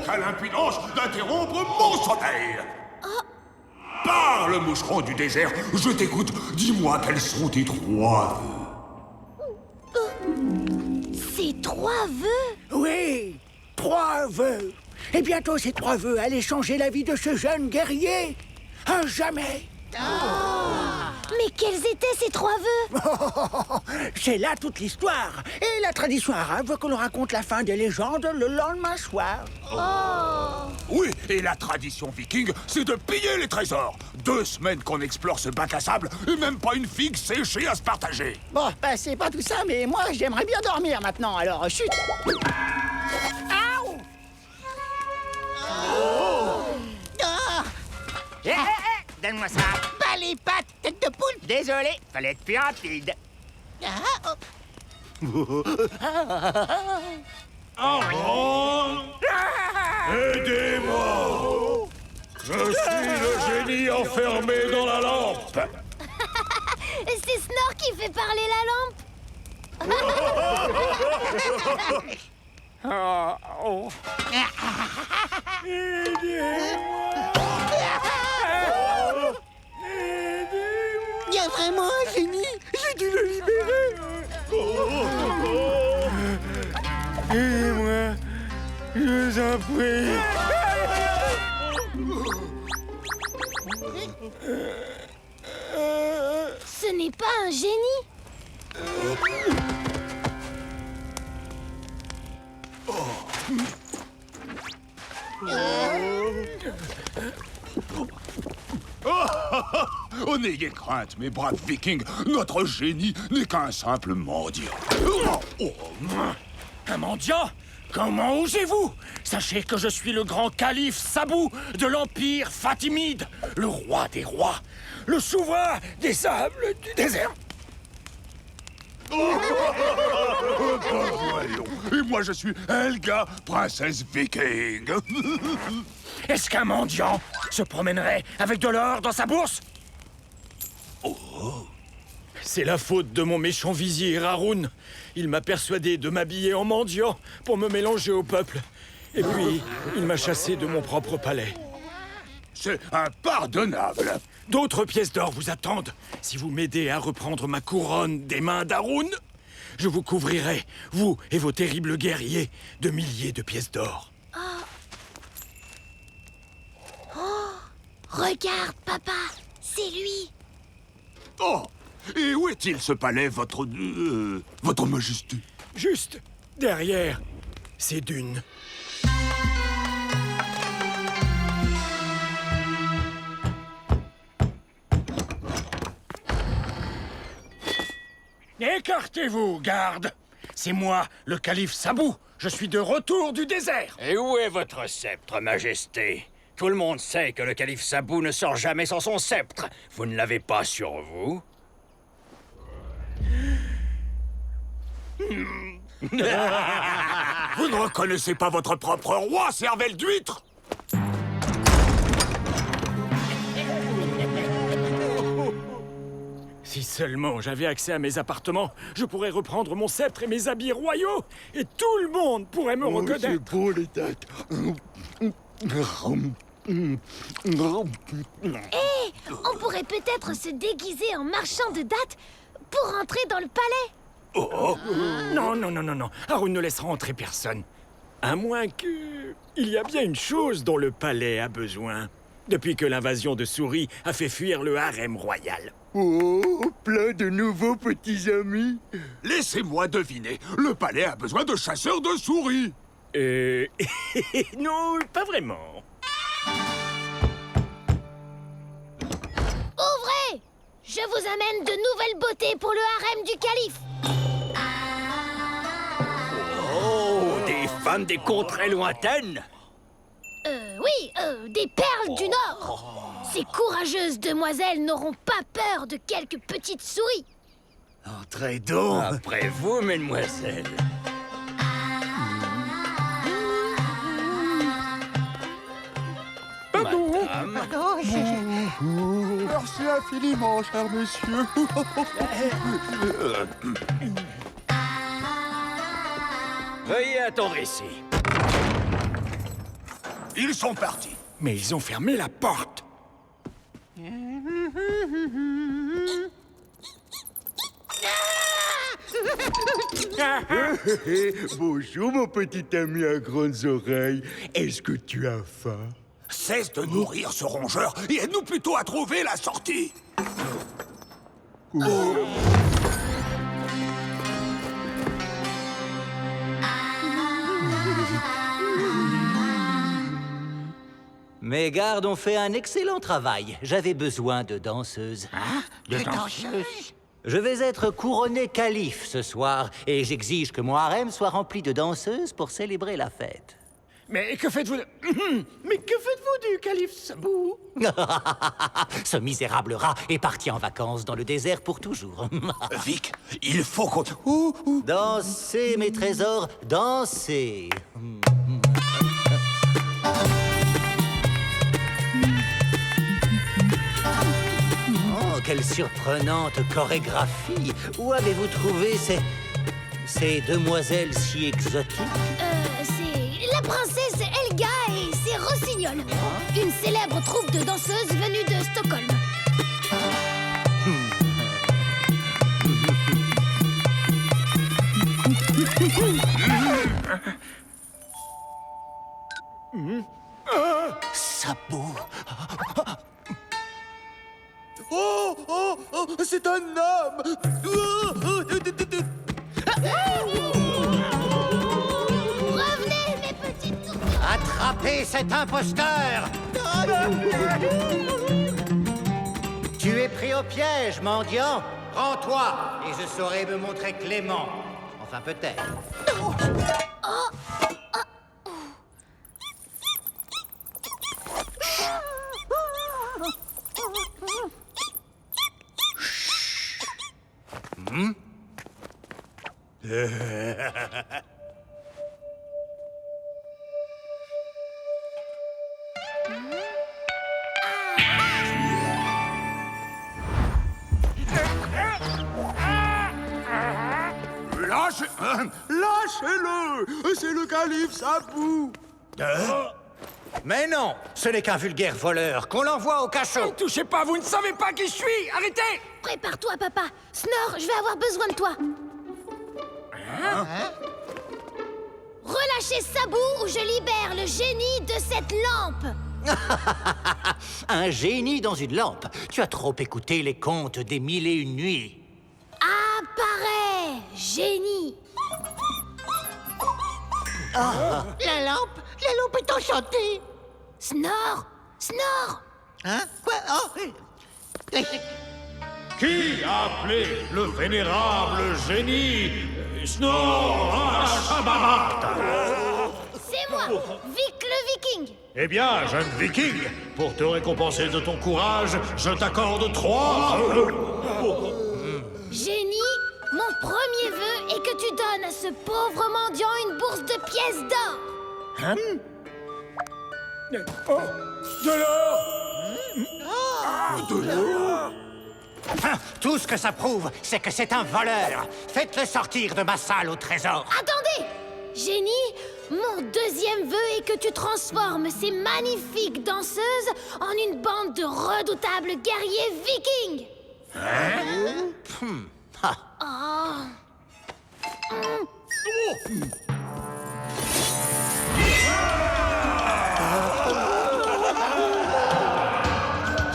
qu'a l'impudence d'interrompre mon sommeil? Parle, moucheron du désert, je t'écoute. Dis-moi quels sont tes 3 vœux. Ces 3 vœux? Oui, 3 vœux. Et bientôt, ces 3 vœux allaient changer la vie de ce jeune guerrier. À jamais. Mais quels étaient ces 3 vœux? C'est là toute l'histoire. Et la tradition arabe veut que l'on raconte la fin des légendes le lendemain soir. Oui, et la tradition viking, c'est de piller les trésors. 2 semaines qu'on explore ce bac à sable et même pas une figue séchée à se partager. Bon, bah, c'est pas tout ça, mais moi, j'aimerais bien dormir maintenant, alors chut. Aouh! Ah! Donne-moi ça. Bah les pattes, tête de poule. Désolé, fallait être plus rapide. Aidez-moi! Je suis le génie enfermé dans la lampe. C'est Snor qui fait parler la lampe. Il y a vraiment un génie. J'ai dû le libérer. Aidez-moi, je vous en prie. Ce n'est pas un génie. Oh, n'ayez crainte, mes braves vikings. Notre génie n'est qu'un simple mendiant. Un mendiant? Comment osez-vous? Sachez que je suis le grand calife Sabou de l'Empire Fatimide, le roi des rois, le souverain des sables du désert. Voyons. Et moi, je suis Helga, princesse viking. Est-ce qu'un mendiant se promènerait avec de l'or dans sa bourse? C'est la faute de mon méchant vizir Haroun. Il m'a persuadé de m'habiller en mendiant pour me mélanger au peuple. Et puis, il m'a chassé de mon propre palais. C'est impardonnable. D'autres pièces d'or vous attendent. Si vous m'aidez à reprendre ma couronne des mains d'Haroun, je vous couvrirai, vous et vos terribles guerriers, de milliers de pièces d'or. Regarde, papa, c'est lui. Oh, et où est-il ce palais, votre majesté? Juste derrière ces dunes. Écartez-vous, garde. C'est moi, le calife Sabou. Je suis de retour du désert. Et où est votre sceptre, majesté? Tout le monde sait que le calife Sabou ne sort jamais sans son sceptre. Vous ne l'avez pas sur vous? Vous ne reconnaissez pas votre propre roi, cervelle d'huître? Si seulement j'avais accès à mes appartements, je pourrais reprendre mon sceptre et mes habits royaux, et tout le monde pourrait me reconnaître. C'est beau, les dates. On pourrait peut-être se déguiser en marchand de dattes pour entrer dans le palais. Non. Haroun ne laissera entrer personne. À moins que... Il y a bien une chose dont le palais a besoin. Depuis que l'invasion de souris a fait fuir le harem royal. Oh, plein de nouveaux petits amis. Laissez-moi deviner. Le palais a besoin de chasseurs de souris. Non, pas vraiment. Ouvrez! Je vous amène de nouvelles beautés pour le harem du calife. Oh, des femmes des contrées lointaines? Oui, des perles du Nord. Ces courageuses demoiselles n'auront pas peur de quelques petites souris. Entrez donc. Après vous, mesdemoiselles. Madame. Merci infiniment, cher monsieur. Veuillez attendre ici. Ils sont partis. Mais ils ont fermé la porte. Bonjour, mon petit ami à grandes oreilles. Est-ce que tu as faim? Cesse de nourrir ce rongeur et aide-nous plutôt à trouver la sortie. Mes gardes ont fait un excellent travail. J'avais besoin de danseuses. De danseuse. Je vais être couronné calife ce soir et j'exige que mon harem soit rempli de danseuses pour célébrer la fête. Mais que faites-vous de... Mais que faites-vous du calife Sabou? Ce misérable rat est parti en vacances dans le désert pour toujours. Vic, il faut qu'on... Dansez, mes trésors, dansez. Oh, quelle surprenante chorégraphie. Où avez-vous trouvé ces demoiselles si exotiques? C'est la princesse Helga et ses rossignols. Une célèbre troupe de danseuses venue de Stockholm. Sabou. C'est un homme! Revenez, mes petites tourtereaux. Attrapez cet imposteur! Tu es pris au piège, mendiant. Rends-toi, et je saurai me montrer clément. Enfin, peut-être. Lâchez-le! C'est le calife Sabou! Mais non, ce n'est qu'un vulgaire voleur, qu'on l'envoie au cachot. Ne touchez pas, vous ne savez pas qui je suis! Arrêtez! Prépare-toi, papa. Snore, je vais avoir besoin de toi. Relâchez Sabou ou je libère le génie de cette lampe. Un génie dans une lampe. Tu as trop écouté les contes des 1001 nuits. Apparaît, génie. La lampe est enchantée. Snore, snore. Hein? Quoi? Oh. Qui a appelé le vénérable génie Snor C'est moi, Vic le Viking. Eh bien, jeune viking, pour te récompenser de ton courage, je t'accorde 3 vœux. Génie, mon premier vœu est que tu donnes à ce pauvre mendiant une bourse de pièces d'or. Oh, de l'or. Tout ce que ça prouve, c'est que c'est un voleur. Faites-le sortir de ma salle au trésor. Attendez! Génie, mon deuxième vœu est que tu transformes ces magnifiques danseuses en une bande de redoutables guerriers vikings.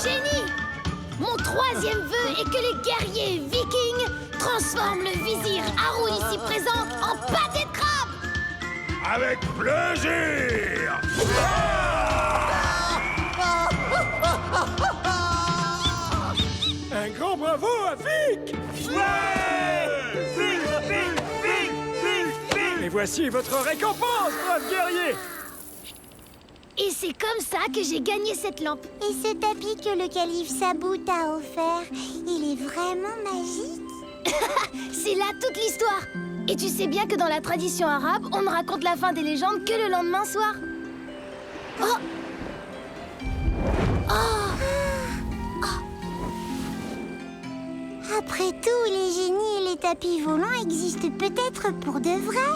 Génie, mon troisième vœu est que les guerriers vikings transforment le vizir Haroun ici présent en pâté de crabe. Avec plaisir. Un grand bravo à Vic. Et voici votre récompense, brave guerrier. Et c'est comme ça que j'ai gagné cette lampe. Et ce tapis que le calife Sabou t'a offert, il est vraiment magique. C'est là toute l'histoire. Et tu sais bien que dans la tradition arabe, on ne raconte la fin des légendes que le lendemain soir. Oh! Après tout, les génies et les tapis volants existent peut-être pour de vrai.